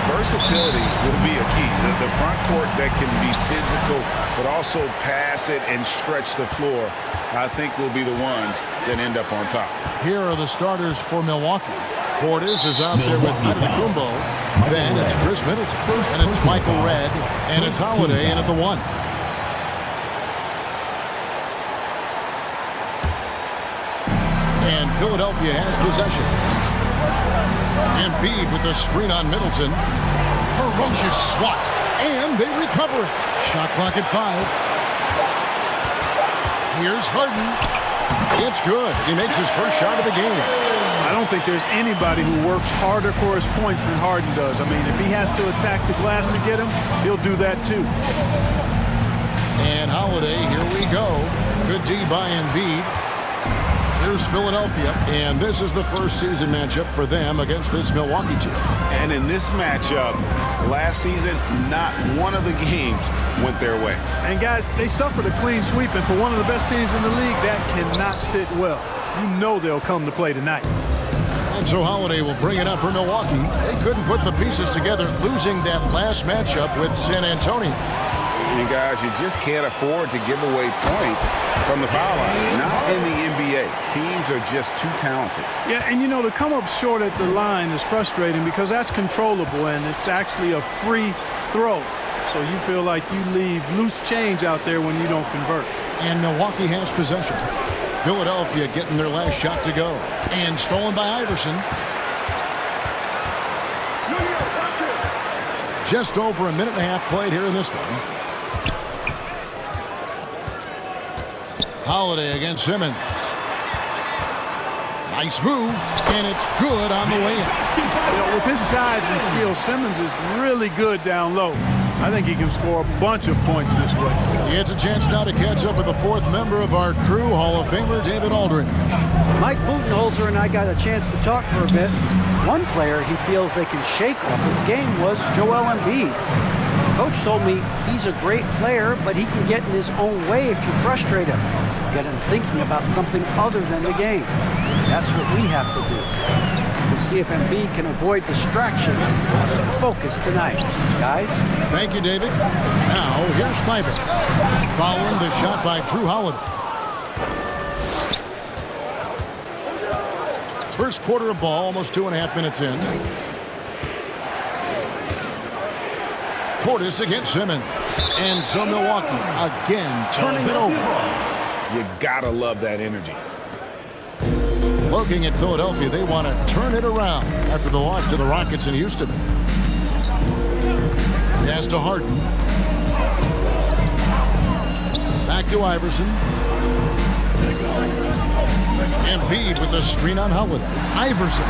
Versatility will be a key. The front court that can be physical but also pass it and stretch the floor, I think will be the ones that end up on top. Here are the starters for Milwaukee. Portis is out there with Antetokounmpo. Then it's Chris Middleton. And it's Michael Redd. And it's Holiday in at the 1. And Philadelphia has possession. Embiid with the screen on Middleton. Ferocious swat. And they recover it. Shot clock at 5. Here's Harden. It's good. He makes his first shot of the game. I don't think there's anybody who works harder for his points than Harden does. I mean, if he has to attack the glass to get him, he'll do that too. And Holiday, here we go. Good D by Embiid. Here's Philadelphia, and this is the first season matchup for them against this Milwaukee team. And in this matchup, last season, not one of the games went their way. And guys, they suffered a clean sweep, and for one of the best teams in the league, that cannot sit well. You know they'll come to play tonight. And so Holiday will bring it up for Milwaukee. They couldn't put the pieces together, losing that last matchup with San Antonio. You guys, you just can't afford to give away points from the foul line. Not in the NBA. Teams are just too talented. Yeah, and you know, to come up short at the line is frustrating because that's controllable and it's actually a free throw. So you feel like you leave loose change out there when you don't convert. And Milwaukee has possession. Philadelphia getting their last shot to go. And stolen by Iverson. Just over a minute and a half played here in this one. Holiday against Simmons. Nice move, and it's good on the way up. You know, with his size and skill, Simmons is really good down low. I think he can score a bunch of points this way. It's a chance now to catch up with the fourth member of our crew, Hall of Famer David Aldridge. Mike Budenholzer and I got a chance to talk for a bit. One player he feels they can shake off his game was Joel Embiid. Coach told me he's a great player, but he can get in his own way if you frustrate him. Get him thinking about something other than the game. That's what we have to do. We'll see if Embiid can avoid distractions and focus tonight. Guys? Thank you, David. Now, here's Fiber. Following the shot by Drew Holiday. First quarter of ball, almost 2.5 minutes in. Portis against Simmons. And so Milwaukee again turning it over. You gotta love that energy. Looking at Philadelphia, they want to turn it around after the loss to the Rockets in Houston. Pass to Harden. Back to Iverson. Embiid with the screen on Holiday. Iverson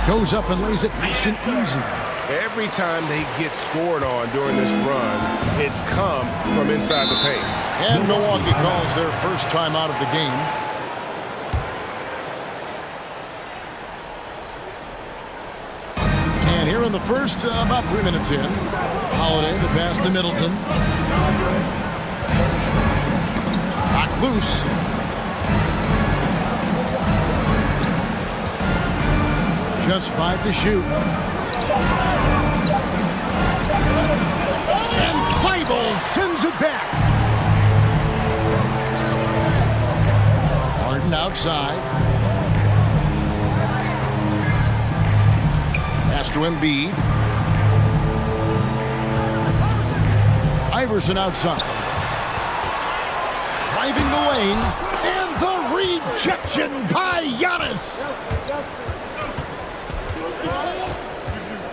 goes up and lays it nice and easy. Every time they get scored on during this run, it's come from inside the paint. And Milwaukee calls their first time out of the game. And here in the first, about 3 minutes in, Holiday, the pass to Middleton. Knocked loose. Just 5 to shoot. And Feibel sends it back. Harden outside. Pass to Embiid. Iverson outside. Driving the lane. And the rejection by Giannis.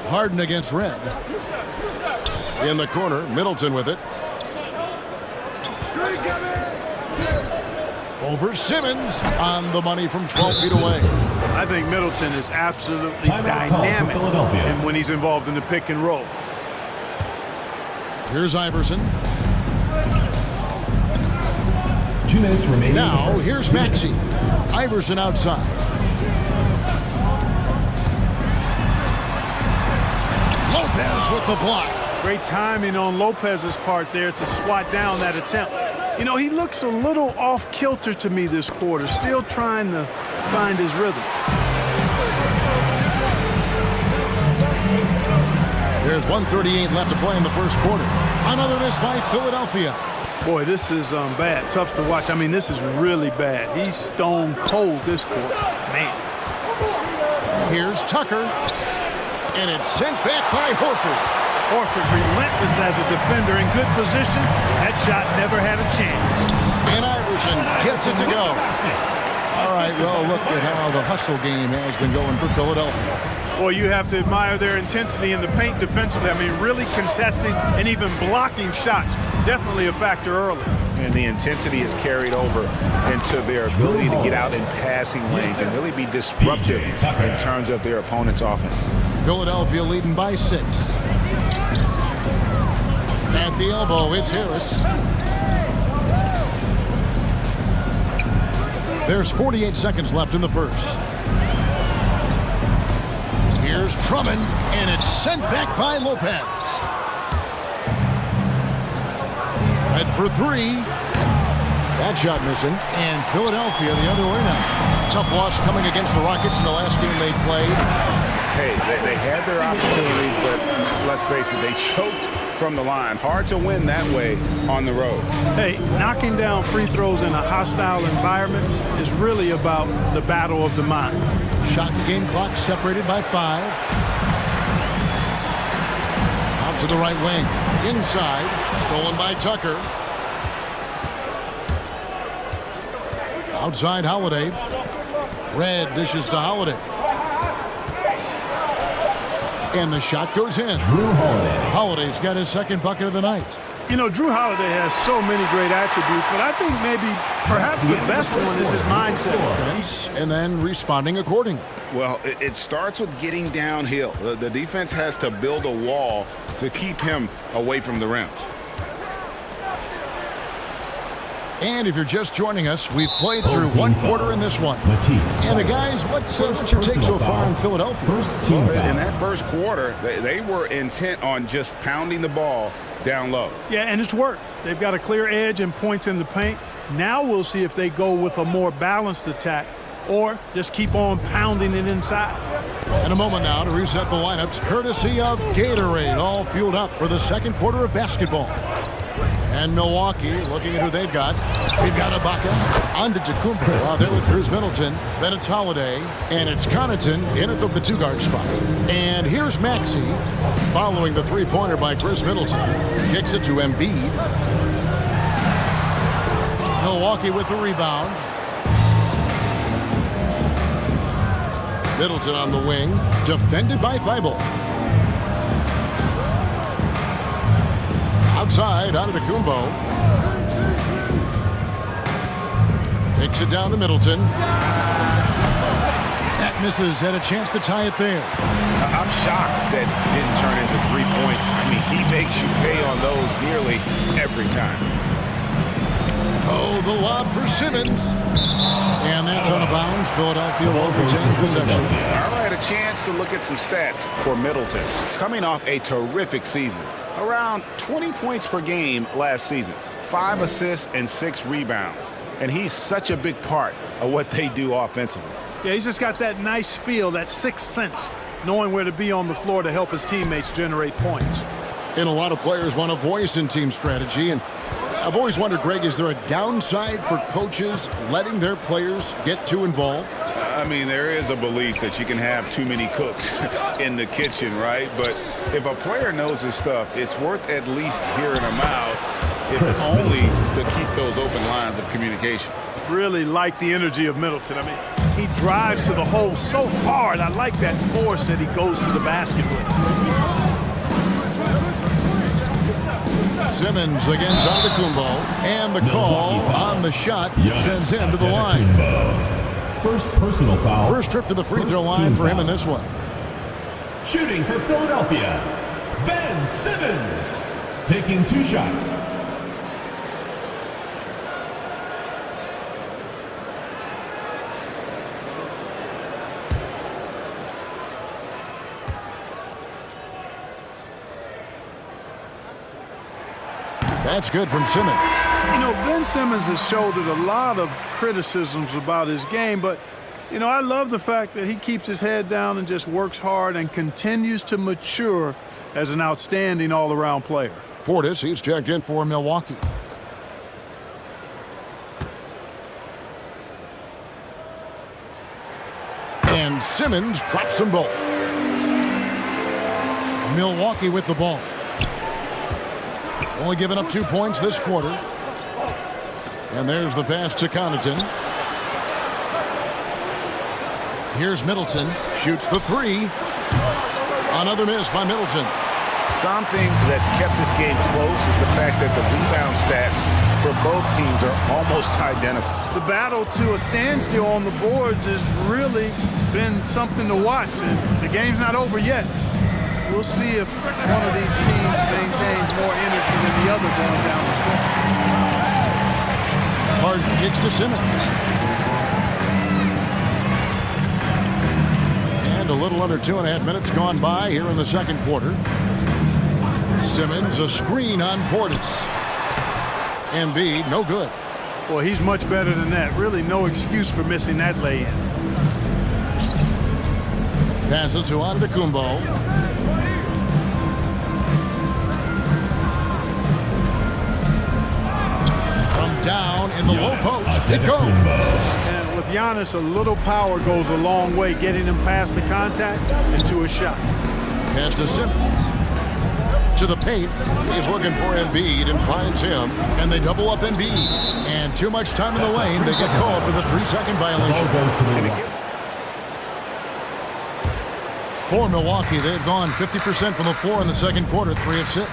Harden against Redd. In the corner, Middleton with it. Over Simmons on the money from 12 feet away. I think Middleton is absolutely dynamic and when he's involved in the pick and roll. Here's Iverson. 2 minutes remaining. Now, here's Maxey. Iverson outside. Lopez with the block. Great timing on Lopez's part there to swat down that attempt. You know, he looks a little off kilter to me this quarter, still trying to find his rhythm. There's 1:38 left to play in the first quarter. Another miss by Philadelphia. Boy, this is bad. Tough to watch. I mean, this is really bad. He's stone cold this quarter. Man. Here's Tucker. And it's sent back by Horford. Horford relentless as a defender in good position. That shot never had a chance. And Iverson gets it to go. All right, well, look at how the hustle game has been going for Philadelphia. Well, you have to admire their intensity in the paint defensively. I mean, really contesting and even blocking shots. Definitely a factor early. And the intensity is carried over into their ability to get out in passing lanes and really be disruptive in terms of their opponent's offense. Philadelphia leading by 6. At the elbow, it's Harris. There's 48 seconds left in the first. Here's Drummond, and it's sent back by Lopez. Red for 3. That shot missing. And Philadelphia the other way now. Tough loss coming against the Rockets in the last game they played. Hey, they had their opportunities, but let's face it, they choked from the line. Hard to win that way on the road. Hey, knocking down free throws in a hostile environment is really about the battle of the mind. Shot and game clock separated by 5. Out to the right wing. Inside. Stolen by Tucker. Outside Holiday. Red dishes to Holiday. And the shot goes in. Drew Holiday. Holiday's got his second bucket of the night. You know, Drew Holiday has so many great attributes, but I think maybe perhaps the best one is his mindset. And then responding accordingly. Well, it starts with getting downhill. The defense has to build a wall to keep him away from the rim. And if you're just joining us, we've played through one quarter in this one. And guys, what's your take so far on Philadelphia? In that first quarter, they were intent on just pounding the ball down low. Yeah, and it's worked. They've got a clear edge and points in the paint. Now we'll see if they go with a more balanced attack or just keep on pounding it inside. In a moment now to reset the lineups, courtesy of Gatorade, all fueled up for the second quarter of basketball. And Milwaukee, looking at who they've got. We've got Ibaka, Antetokounmpo out there with Chris Middleton. Then it's Holiday, and it's Connaughton in at the two-guard spot. And here's Maxey, following the three-pointer by Chris Middleton. Kicks it to Embiid. Milwaukee with the rebound. Middleton on the wing, defended by Thibault. Outside, Antetokounmpo. Takes it down to Middleton. That misses. Had a chance to tie it there. I'm shocked that didn't turn into 3 points. I mean, he makes you pay on those nearly every time. Oh, the lob for Simmons. And that's out of bounds. Philadelphia will retain possession. All right, a chance to look at some stats for Middleton. Coming off a terrific season. Around 20 points per game last season. 5 assists and 6 rebounds. And he's such a big part of what they do offensively. Yeah, he's just got that nice feel, that sixth sense, knowing where to be on the floor to help his teammates generate points. And a lot of players want a voice in team strategy. And I've always wondered, Greg, is there a downside for coaches letting their players get too involved? I mean, there is a belief that you can have too many cooks in the kitchen, right? But if a player knows his stuff, it's worth at least hearing him out, if only to keep those open lines of communication. Really like the energy of Middleton. I mean, he drives to the hole so hard. I like that force that he goes to the basket with. Simmons against Antetokounmpo, and the call on the shot sends him to the line. First personal foul. First trip to the free throw line for him in this one. Shooting for Philadelphia, Ben Simmons, taking 2 shots. That's good from Simmons. You know, Ben Simmons has shouldered a lot of criticisms about his game, but, you know, I love the fact that he keeps his head down and just works hard and continues to mature as an outstanding all-around player. Portis, he's checked in for Milwaukee. And Simmons drops them both. Milwaukee with the ball. Only giving up 2 points this quarter. And there's the pass to Connaughton. Here's Middleton. Shoots the three. Another miss by Middleton. Something that's kept this game close is the fact that the rebound stats for both teams are almost identical. The battle to a standstill on the boards has really been something to watch, and the game's not over yet. We'll see if one of these teams maintains more energy than the other going down the stretch. Harden kicks to Simmons. And a little under 2.5 minutes gone by here in the second quarter. Simmons, a screen on Portis. Embiid, no good. Well, he's much better than that. Really no excuse for missing that lay-in. Passes to Antetokounmpo. From down in the low post, it goes. And with Giannis, a little power goes a long way, getting him past the contact and to a shot. Pass to Simmons. To the paint. He's looking for Embiid and finds him. And they double up Embiid. And too much time in the lane. They get called for the 3-second violation. For Milwaukee, they've gone 50% from the floor in the second quarter, 3 of 6.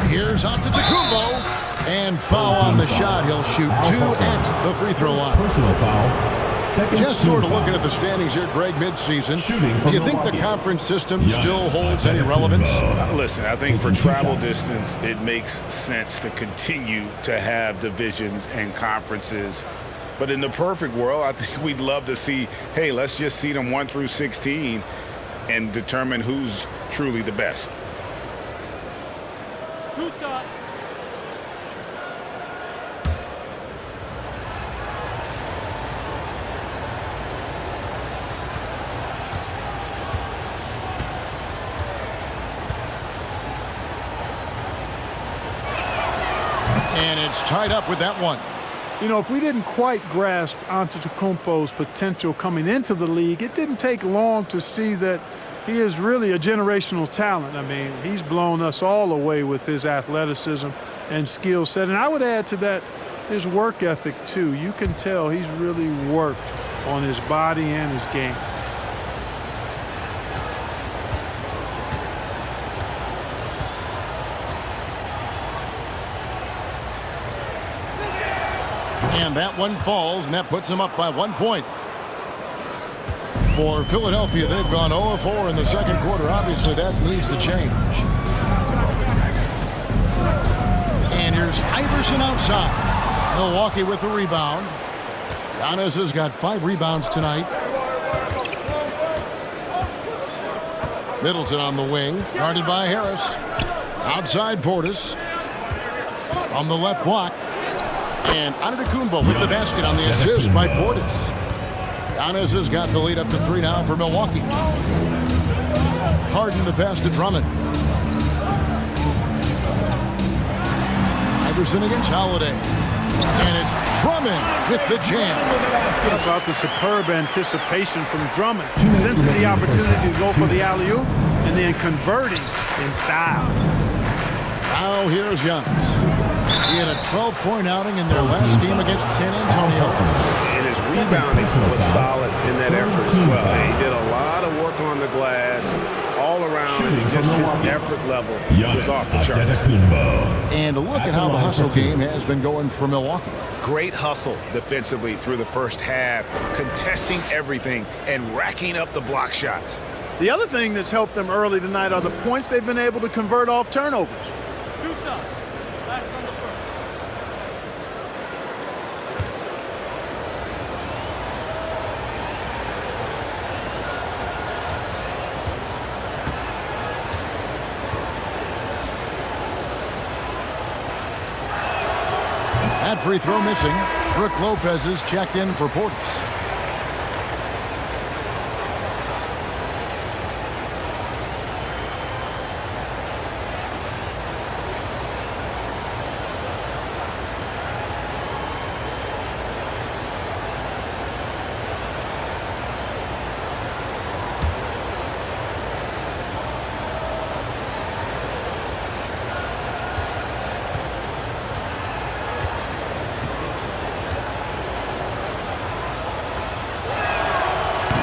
Here's Antetokounmpo. And foul on the shot. He'll shoot 2 at the free throw line. Personal foul. Just sort of looking at the standings here, Greg, midseason. Do you think the conference system still holds any relevance? Listen, I think for travel distance, it makes sense to continue to have divisions and conferences. But in the perfect world, I think we'd love to see, hey, let's just seed them 1 through 16 and determine who's truly the best. Two shots. And it's tied up with that one. You know, if we didn't quite grasp Antetokounmpo's potential coming into the league, it didn't take long to see that he is really a generational talent. I mean, he's blown us all away with his athleticism and skill set. And I would add to that his work ethic, too. You can tell he's really worked on his body and his game. And that one falls, and that puts them up by 1 point. For Philadelphia, they've gone 0-4 in the second quarter. Obviously, that needs to change. And here's Iverson outside. Milwaukee with the rebound. Giannis has got 5 rebounds tonight. Middleton on the wing, guarded by Harris. Outside Portis. From the left block. And Antetokounmpo with the basket on the assist by Portis. Giannis has got the lead up to 3 now for Milwaukee. Harden the pass to Drummond. Iverson against Holiday. And it's Drummond with the jam. How about the superb anticipation from Drummond? Sensing the opportunity to go for the alley-oop and then converting in style. Now here's Giannis. He had a 12-point outing in their last game against San Antonio. And his rebounding was solid in that effort as well. He did a lot of work on the glass, all around. Just his effort level was off the charts. And look at how the hustle game has been going for Milwaukee. Great hustle defensively through the first half, contesting everything and racking up the block shots. The other thing that's helped them early tonight are the points they've been able to convert off turnovers. 2 shots. Last on the first. That free throw missing. Brooke Lopez is checked in for Portis.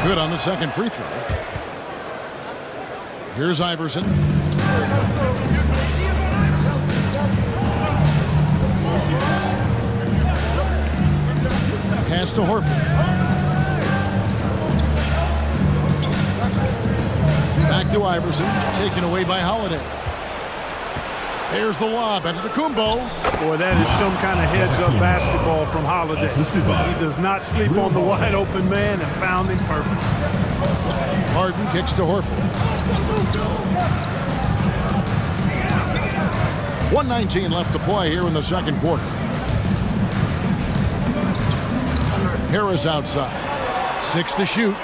Good on the second free throw. Here's Iverson. Pass to Horford. Back to Iverson. Taken away by Holiday. There's the lob. Antetokounmpo. Boy, that is some kind of heads-up basketball from Holiday. He does not sleep on the wide-open man and found him perfect. Harden kicks to Horford. 1:19 left to play here in the second quarter. Harris outside. 6 to shoot.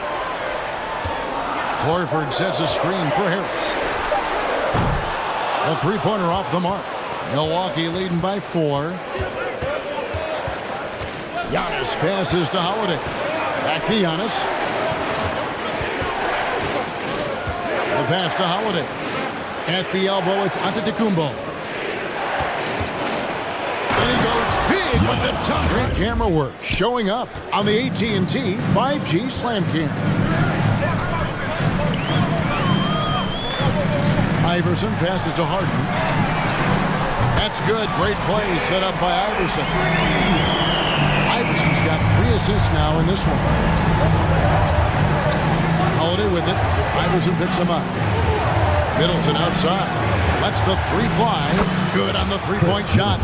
Horford sets a screen for Harris. A three-pointer off the mark. Milwaukee leading by 4. Giannis passes to Holiday. Back to Giannis. The pass to Holiday. At the elbow, it's Antetokounmpo. And he goes big with the top. Great camera work showing up on the AT&T 5G Slam Cam. Iverson passes to Harden. That's good. Great play set up by Iverson. Iverson's got 3 assists now in this one. Holiday with it. Iverson picks him up. Middleton outside. Lets the 3 fly. Good on the three-point shot.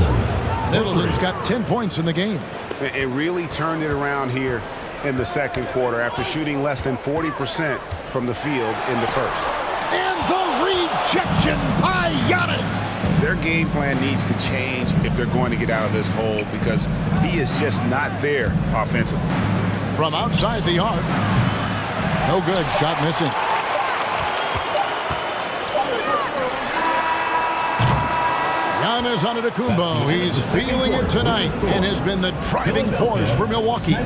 Middleton's got 10 points in the game. It really turned it around here in the second quarter after shooting less than 40% from the field in the first. And the rejection by Giannis. Their game plan needs to change if they're going to get out of this hole because he is just not there offensively. From outside the arc. No good. Shot missing. Giannis Antetokounmpo. He's feeling it tonight and has been the driving force for Milwaukee.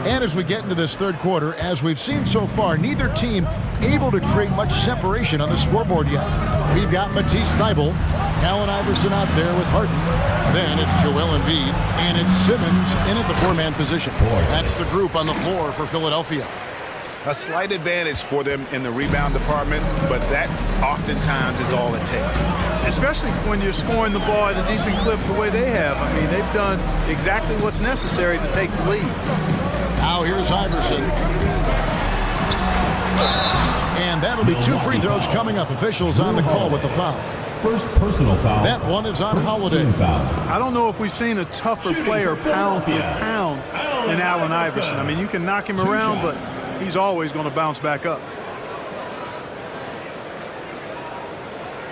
And as we get into this third quarter, as we've seen so far, neither team able to create much separation on the scoreboard yet. We've got Matisse Thybulle, Allen Iverson out there with Harden. Then it's Joel Embiid, and it's Simmons in at the four-man position. That's the group on the floor for Philadelphia. A slight advantage for them in the rebound department, but that oftentimes is all it takes. Especially when you're scoring the ball at a decent clip the way they have. I mean, they've done exactly what's necessary to take the lead. Now here's Iverson. And that'll be 2 free throws coming up. Officials on the call with the foul. First personal foul. That one is on Holiday. I don't know if we've seen a tougher player pound for pound than Allen Iverson. I mean, you can knock him around, but he's always going to bounce back up.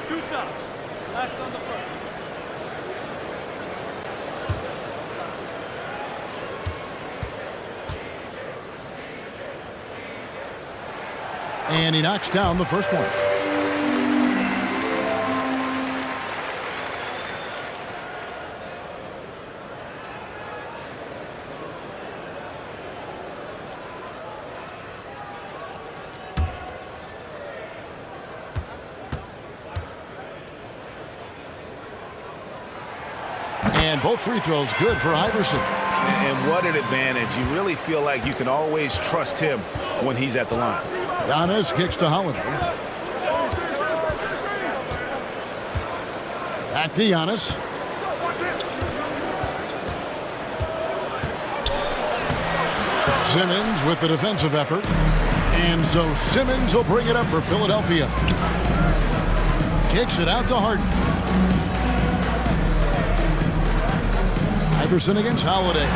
2 shots. Last on the first. And he knocks down the first one. And both free throws good for Iverson. And what an advantage. You really feel like you can always trust him when he's at the line. Giannis kicks to Holiday. Back to Giannis. Simmons with the defensive effort. And so Simmons will bring it up for Philadelphia. Kicks it out to Harden. Iverson against Holiday.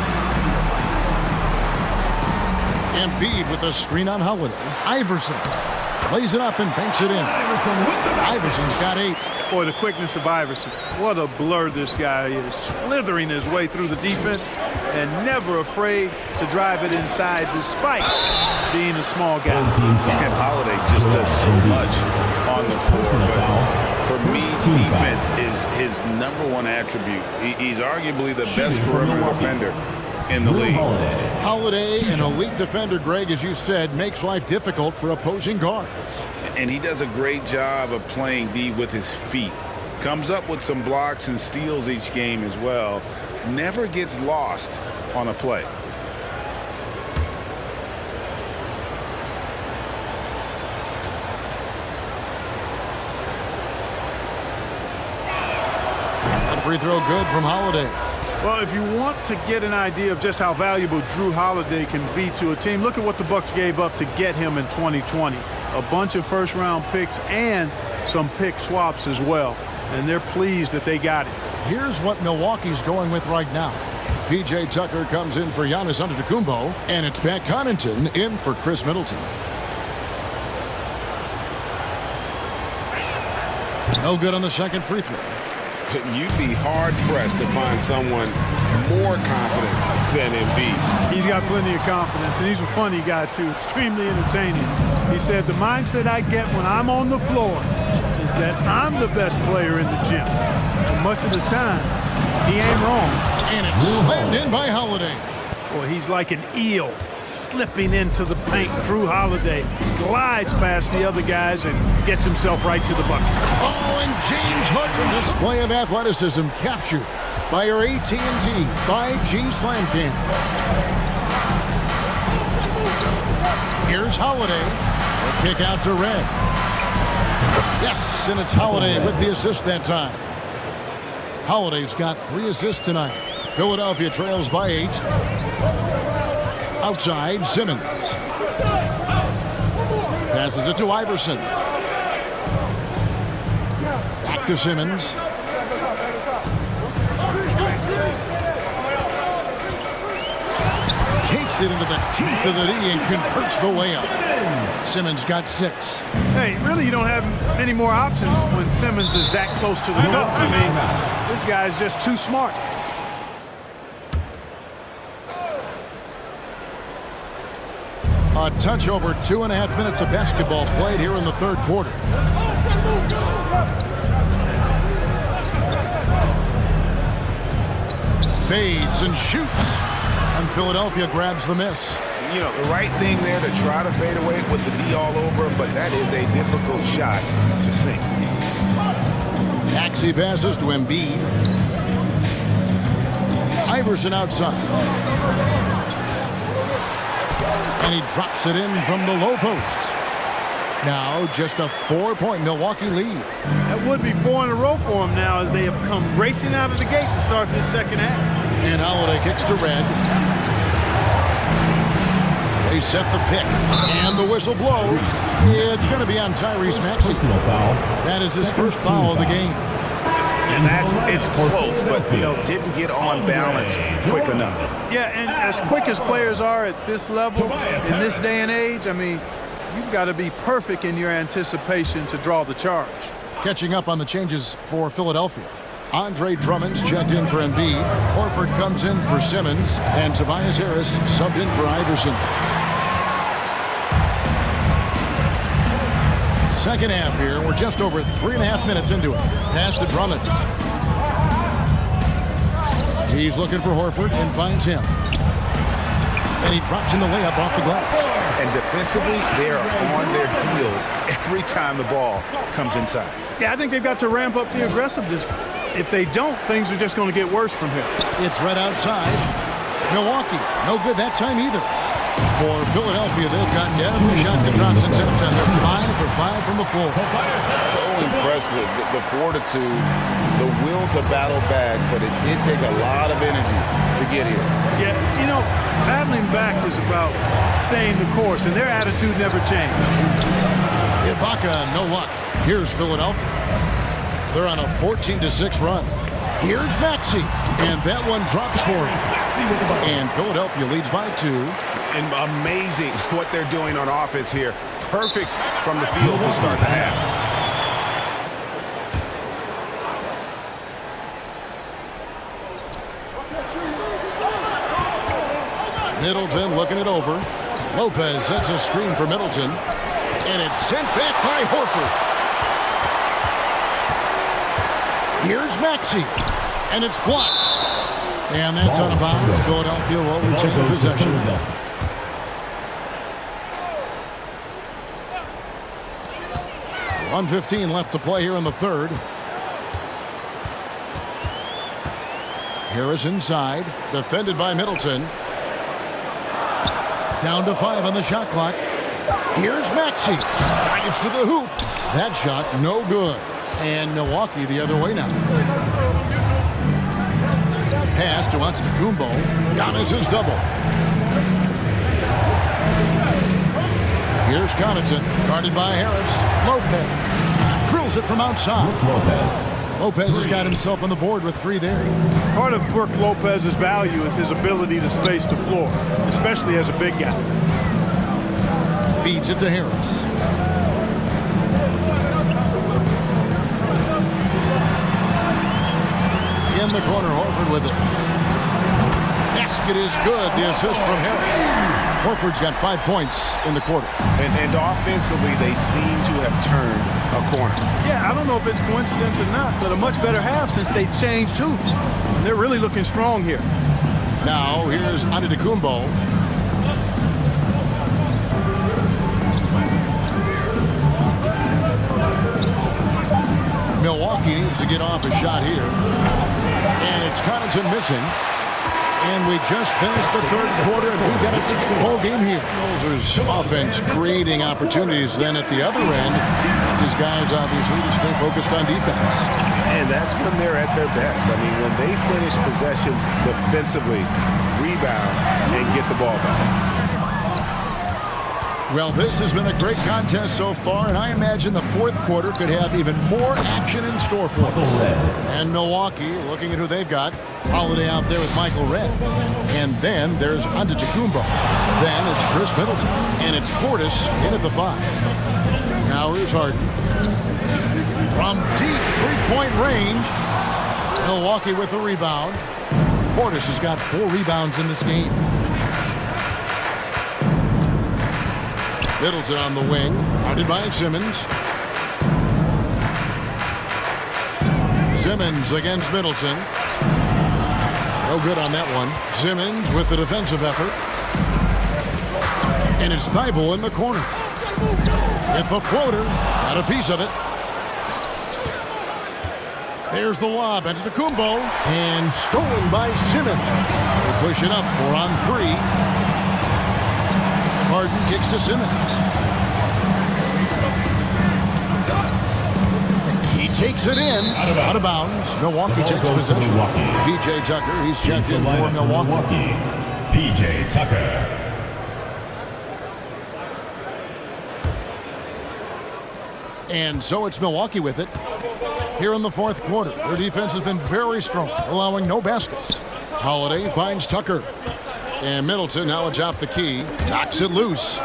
Embiid with a screen on Holiday. Iverson lays it up and banks it in. Iverson's got 8. Boy, the quickness of Iverson. What a blur this guy is. Slithering his way through the defense and never afraid to drive it inside despite being a small guy. And Holiday just does so much on the floor. But for me, defense is his #1 attribute. He's arguably the best perimeter defender in the league. Holiday, an elite defender, Greg, as you said, makes life difficult for opposing guards. And he does a great job of playing D with his feet. Comes up with some blocks and steals each game as well. Never gets lost on a play. That free throw good from Holiday. Well, if you want to get an idea of just how valuable Drew Holiday can be to a team, look at what the Bucks gave up to get him in 2020. A bunch of first-round picks and some pick swaps as well. And they're pleased that they got it. Here's what Milwaukee's going with right now. P.J. Tucker comes in for Giannis Antetokounmpo, and it's Pat Connaughton in for Chris Middleton. No good on the second free throw. You'd be hard-pressed to find someone more confident than Embiid. He's got plenty of confidence, and he's a funny guy, too. Extremely entertaining. He said, the mindset I get when I'm on the floor is that I'm the best player in the gym. And much of the time, he ain't wrong. And it's slammed in by Holiday. Boy, he's like an eel slipping into the paint. Drew Holiday glides past the other guys and gets himself right to the bucket. Oh, and James Harden. Display of athleticism captured by our AT&T 5G Slam Cam. Here's Holiday. The kick out to Red. Yes, and it's Holiday with the assist that time. Holiday's got 3 assists tonight. Philadelphia trails by 8. Outside, Simmons. Passes it to Iverson. Back to Simmons. Takes it into the teeth of the D and converts the layup. Simmons got 6. Hey, really, you don't have many more options when Simmons is that close to the cup. I mean, this guy's just too smart. A touch over 2.5 minutes of basketball played here in the third quarter. Fades and shoots. And Philadelphia grabs the miss. You know, the right thing there to try to fade away with the D all over, but that is a difficult shot to sink. Maxey passes to Embiid. Iverson outside. And he drops it in from the low post. Now just a 4-point Milwaukee lead. That would be 4 in a row for him now as they have come racing out of the gate to start this second half. And Holiday kicks to Red. They set the pick. And the whistle blows. It's going to be on Tyrese Maxey. That is his first foul of the game. And it's close, but, you know, didn't get on balance quick enough. Yeah, and as quick as players are at this level, in this day and age, I mean, you've got to be perfect in your anticipation to draw the charge. Catching up on the changes for Philadelphia. Andre Drummond's checked in for Embiid. Horford comes in for Simmons. And Tobias Harris subbed in for Iverson. Second half here. We're just over 3.5 minutes into it. Pass to Drummond. He's looking for Horford and finds him. And he drops in the layup off the glass. And defensively, they are on their heels every time the ball comes inside. Yeah, I think they've got to ramp up the aggressiveness. If they don't, things are just going to get worse from here. It's right outside. Milwaukee, no good that time either. For Philadelphia, they've gotten every shot that Johnson's ever done. They're 5 for 5 from the floor. So impressive, the fortitude, the will to battle back, but it did take a lot of energy to get here. Yeah, you know, battling back is about staying the course, and their attitude never changed. Ibaka, no luck. Here's Philadelphia. They're on a 14-6 run. Here's Maxey, and that one drops for him. And Philadelphia leads by 2. And amazing what they're doing on offense here. Perfect from the field to start the half. Middleton looking it over. Lopez sets a screen for Middleton. And it's sent back by Horford. Here's Maxey. And it's blocked. And that's out of bounds. Philadelphia will retain possession. 1:15 left to play here in the third. Harris inside. Defended by Middleton. Down to 5 on the shot clock. Here's Maxey. Drives to the hoop. That shot no good. And Milwaukee the other way now. Pass to Antetokounmpo. Giannis is double. Here's Connaughton, guarded by Harris. Lopez drills it from outside. Lopez has got himself on the board with 3 there. Part of Brook Lopez's value is his ability to space the floor, especially as a big guy. Feeds it to Harris. In the corner, Horford with it. Basket is good. The assist from Harris. Horford's got 5 points in the quarter. And offensively, they seem to have turned a corner. Yeah, I don't know if it's coincidence or not, but a much better half since they changed hoops. And they're really looking strong here. Now, here's Antetokounmpo. Milwaukee needs to get off a shot here. And it's Connaughton missing. And we just finished the third quarter, and we've got a whole game here. There's offense creating opportunities. Then at the other end, these guys obviously to stay focused on defense. And that's when they're at their best. I mean, when they finish possessions defensively, rebound, and get the ball back. Well, this has been a great contest so far, and I imagine the fourth quarter could have even more action in store for us. And Milwaukee, looking at who they've got, Holiday out there with Michael Redd. And then there's Antetokounmpo. Then it's Chris Middleton. And it's Portis in at the 5. Now here's Harden. From deep three-point range, Milwaukee with the rebound. Portis has got 4 rebounds in this game. Middleton on the wing, guarded by Simmons. Simmons against Middleton. No good on that one. Simmons with the defensive effort. And it's Thibault in the corner. Hit the floater. Got a piece of it. There's the lob into Kumbo. And stolen by Simmons. They push it up 4-on-3. Harden kicks to Simmons. He takes it in. Out of bounds. Milwaukee takes possession. P.J. Tucker, he's checked in for Milwaukee. P.J. Tucker. And so it's Milwaukee with it. Here in the fourth quarter, their defense has been very strong, allowing no baskets. Holiday finds Tucker. And Middleton now atop the key. Knocks it loose.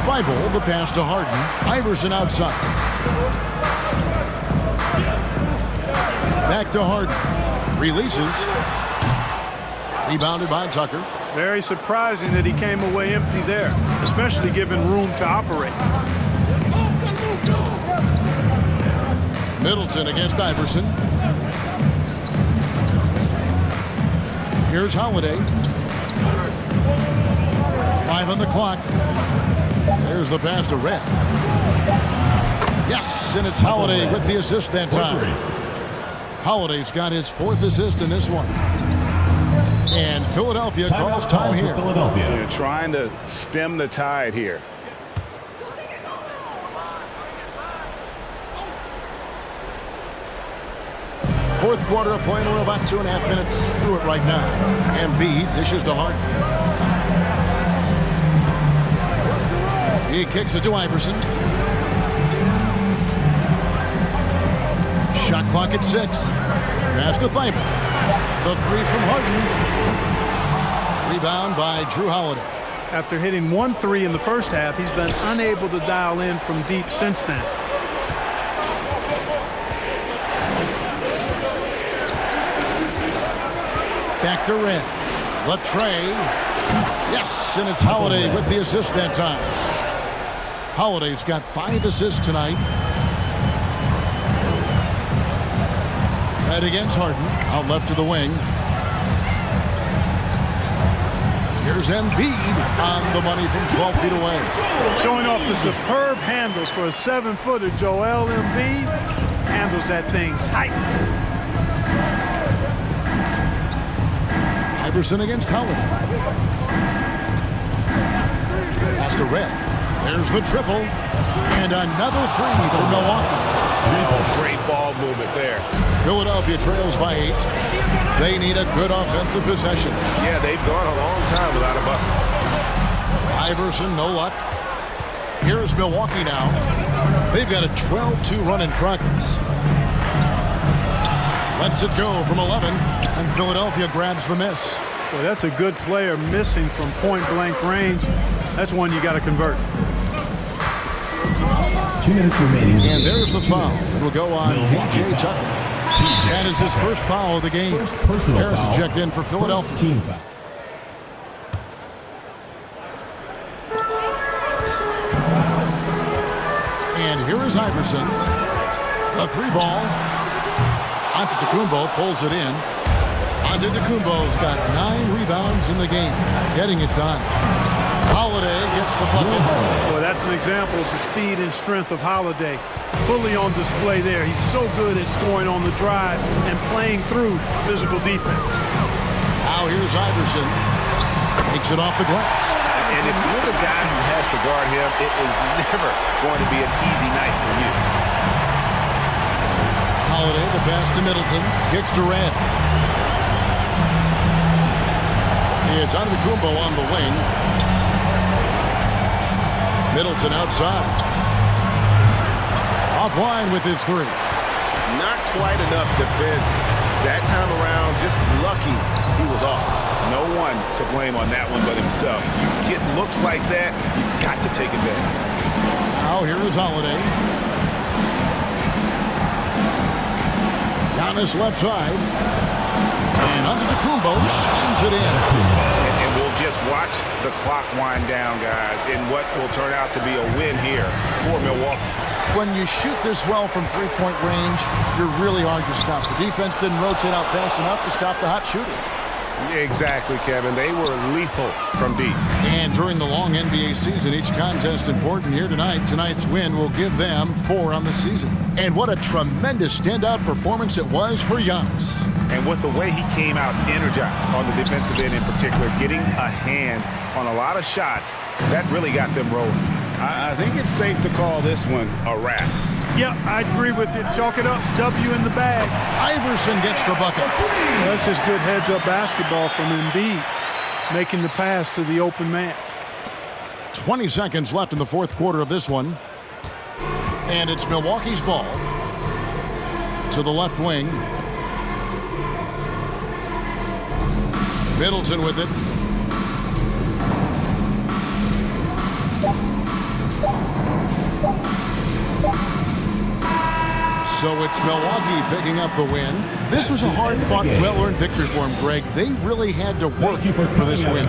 Thibault, the pass to Harden. Iverson outside. Back to Harden. Releases. Rebounded by Tucker. Very surprising that he came away empty there, especially given room to operate. Middleton against Iverson. Here's Holiday. 5 on the clock. There's the pass to Red. Yes, and it's Holiday with the assist that time. Holiday's got his 4th assist in this one. And Philadelphia calls time here. They're trying to stem the tide here. Fourth quarter of play, and we're about 2.5 minutes through it right now. Embiid dishes to Harden. He kicks it to Iverson. Shot clock at 6. Pass to Thibault. The 3 from Harden. Rebound by Drew Holiday. After hitting 1 3 in the first half, he's been unable to dial in from deep since then. Back to Red. Latrey. Yes, and it's Holiday with the assist that time. Holiday's got 5 assists tonight. Red against Harden. Out left to the wing. Here's Embiid on the money from 12 feet away. Showing off the superb handles for a 7-footer. Joel Embiid handles that thing tight. Iverson against Holiday. Pass to Red. There's the triple. And another 3 for Milwaukee. Great ball movement there. Philadelphia trails by 8. They need a good offensive possession. Yeah, they've gone a long time without a bucket. Iverson, no luck. Here's Milwaukee now. They've got a 12-2 run in progress. Lets it go from 11, and Philadelphia grabs the miss. Boy, that's a good player missing from point-blank range. That's one you got to convert. 2 minutes remaining. And there's the foul. It will go on P.J. Tucker. That is his first foul of the game. Harrison checked in for Philadelphia. Team foul. And here is Iverson. The 3-ball. Antetokounmpo pulls it in. Antetokounmpo's got 9 rebounds in the game. Getting it done. Holiday gets the bucket. Boy, that's an example of the speed and strength of Holiday. Fully on display there. He's so good at scoring on the drive and playing through physical defense. Now here's Iverson. Takes it off the glass. And if you're the guy who has to guard him, it is never going to be an easy night for you. Holiday, the pass to Middleton. Kicks to Red. It's Antetokounmpo on the wing. Middleton outside. Offline with his 3. Not quite enough defense that time around. Just lucky he was off. No one to blame on that one but himself. You get looks like that, you've got to take advantage. Now here is Holiday. Giannis left side. And Antetokounmpo shines it in. And we'll just watch the clock wind down, guys, in what will turn out to be a win here for Milwaukee. When you shoot this well from three-point range, you're really hard to stop. The defense didn't rotate out fast enough to stop the hot shooters. Exactly, Kevin. They were lethal from deep. And during the long NBA season, each contest important here tonight. Tonight's win will give them 4 on the season. And what a tremendous standout performance it was for Giannis. And with the way he came out energized on the defensive end in particular, getting a hand on a lot of shots, that really got them rolling. I think it's safe to call this one a wrap. Yeah, I agree with you. Chalk it up. W in the bag. Iverson gets the bucket. Well, that's just good heads-up basketball from Embiid, making the pass to the open man. 20 seconds left in the fourth quarter of this one. And it's Milwaukee's ball. To the left wing. Middleton with it. So it's Milwaukee picking up the win. This was a hard-fought, well-earned victory for him, Greg. They really had to work for this win.